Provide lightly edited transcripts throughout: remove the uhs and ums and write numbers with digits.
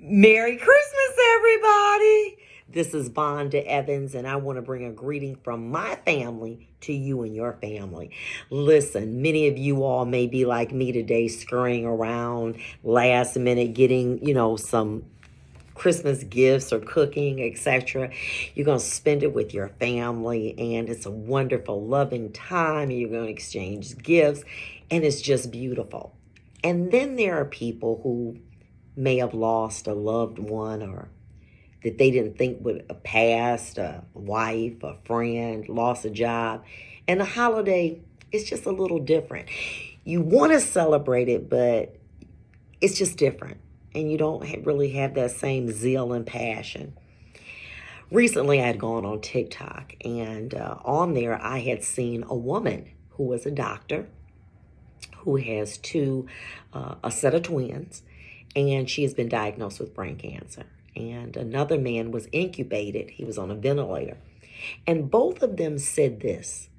Merry Christmas, everybody! This is Vonda Evans, and I want to bring a greeting from my family to you and your family. Listen, many of you all may be like me today, scurrying around last minute, getting, some Christmas gifts or cooking, etc. You're going to spend it with your family, and it's a wonderful, loving time, and you're going to exchange gifts, and it's just beautiful. And then there are people who may have lost a loved one or that they didn't think would have passed, a wife, a friend, lost a job. And the holiday is just a little different. You want to celebrate it, but it's just different. And you don't really have that same zeal and passion. Recently, I had gone on TikTok, and on there, I had seen a woman who was a doctor who has a set of twins, and she has been diagnosed with brain cancer. And another man was incubated. He was on a ventilator. And both of them said this: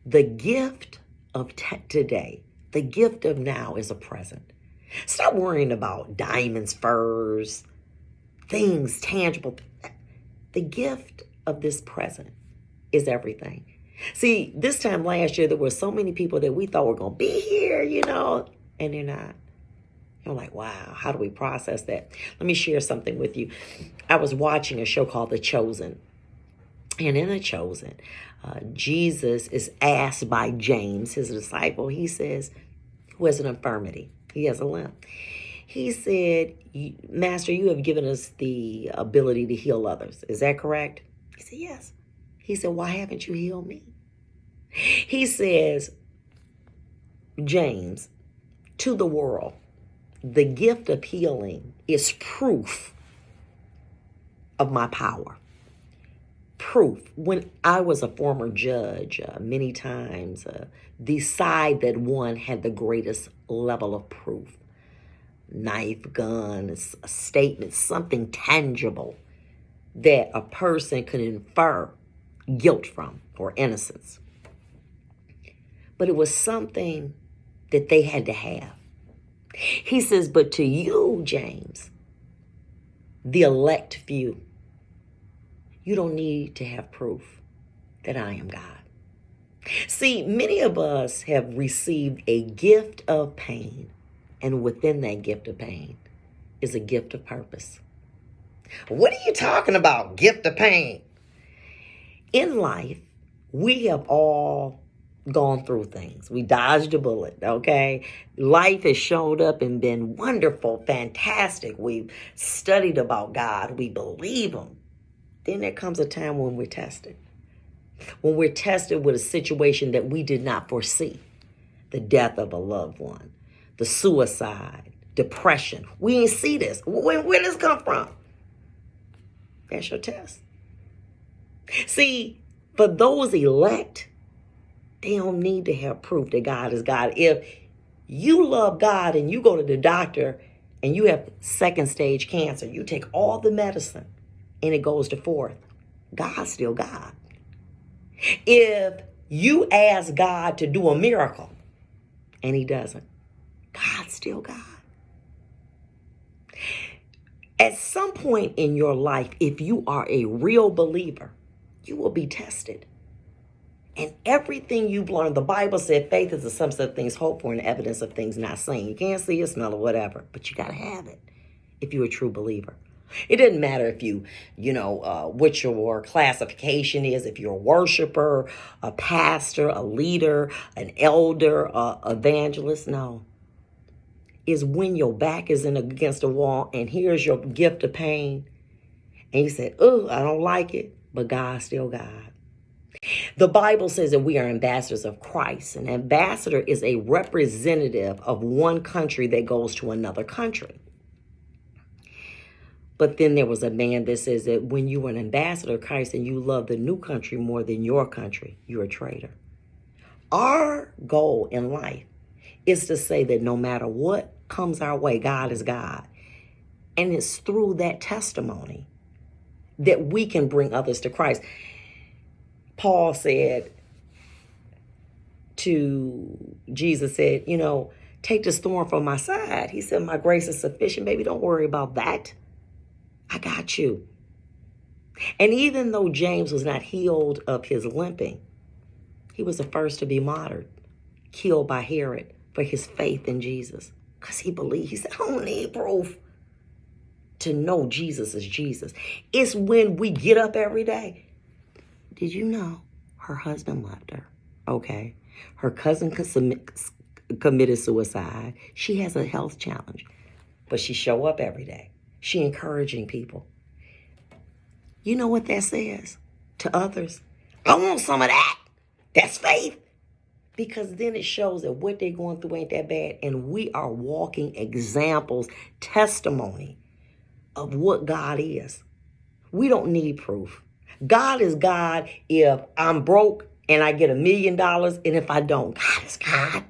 the gift of today, the gift of now is a present. Stop worrying about diamonds, furs, things, tangible. The gift of this present is everything. See, this time last year, there were so many people that we thought were going to be here, and they're not. I'm like, wow, how do we process that? Let me share something with you. I was watching a show called The Chosen. And in The Chosen, Jesus is asked by James, his disciple. He says, who has an infirmity? He has a limp. He said, Master, you have given us the ability to heal others. Is that correct? He said, yes. He said, why haven't you healed me? He says, James, to the world, the gift of healing is proof of my power. Proof. When I was a former judge, many times, the side that won had the greatest level of proof. Knife, gun, a statement, something tangible that a person could infer guilt from or innocence. But it was something that they had to have. He says, but to you, James, the elect few, you don't need to have proof that I am God. See, many of us have received a gift of pain, and within that gift of pain is a gift of purpose. What are you talking about, gift of pain? In life, we have all gone through things. We dodged a bullet, okay? Life has showed up and been wonderful, fantastic. We've studied about God. We believe Him. Then there comes a time when we're tested. When we're tested with a situation that we did not foresee. The death of a loved one, the suicide, depression. We didn't see this. Where did this come from? That's your test. See, for those elect, they don't need to have proof that God is God. If you love God and you go to the doctor and you have second stage cancer, you take all the medicine and it goes to fourth, God's still God. If you ask God to do a miracle and He doesn't, God's still God. At some point in your life, if you are a real believer, you will be tested. And everything you've learned, the Bible said faith is the substance of things hoped for and evidence of things not seen. You can't see it, smell it, whatever, but you got to have it if you're a true believer. It doesn't matter if what your classification is, if you're a worshiper, a pastor, a leader, an elder, evangelist. No. Is when your back is against a wall and here's your gift of pain. And you say, oh, I don't like it, but God's still God. The Bible says that we are ambassadors of Christ. An ambassador is a representative of one country that goes to another country. But then there was a man that says that when you are an ambassador of Christ and you love the new country more than your country, you're a traitor. Our goal in life is to say that no matter what comes our way, God is God. And it's through that testimony that we can bring others to Christ. Paul said to Jesus, take this thorn from my side. He said, my grace is sufficient. Baby, don't worry about that. I got you. And even though James was not healed of his limping, he was the first to be martyred, killed by Herod for his faith in Jesus. Because he believed, he said, I don't need proof to know Jesus is Jesus. It's when we get up every day. Did you know her husband left her? Okay. Her cousin committed suicide. She has a health challenge, but she show up every day. She encouraging people. You know what that says to others? I want some of that. That's faith. Because then it shows that what they're going through ain't that bad. And we are walking examples, testimony of what God is. We don't need proof. God is God if I'm broke and I get $1 million, and if I don't, God is God.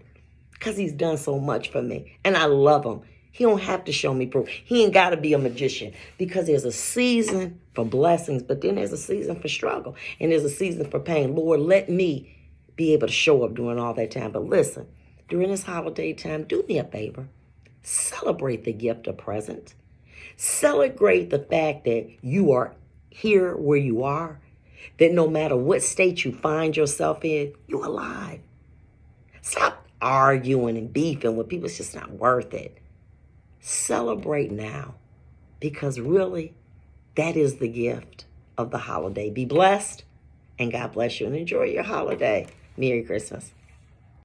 Because he's done so much for me. And I love him. He don't have to show me proof. He ain't got to be a magician, because there's a season for blessings, but then there's a season for struggle, and there's a season for pain. Lord, let me be able to show up during all that time. But listen, during this holiday time, do me a favor. Celebrate the gift of present. Celebrate the fact that you are here where you are, that no matter what state you find yourself in, you're alive. Stop arguing and beefing with people. It's just not worth it. Celebrate now, because really, that is the gift of the holiday. Be blessed, and God bless you, and enjoy your holiday. Merry Christmas.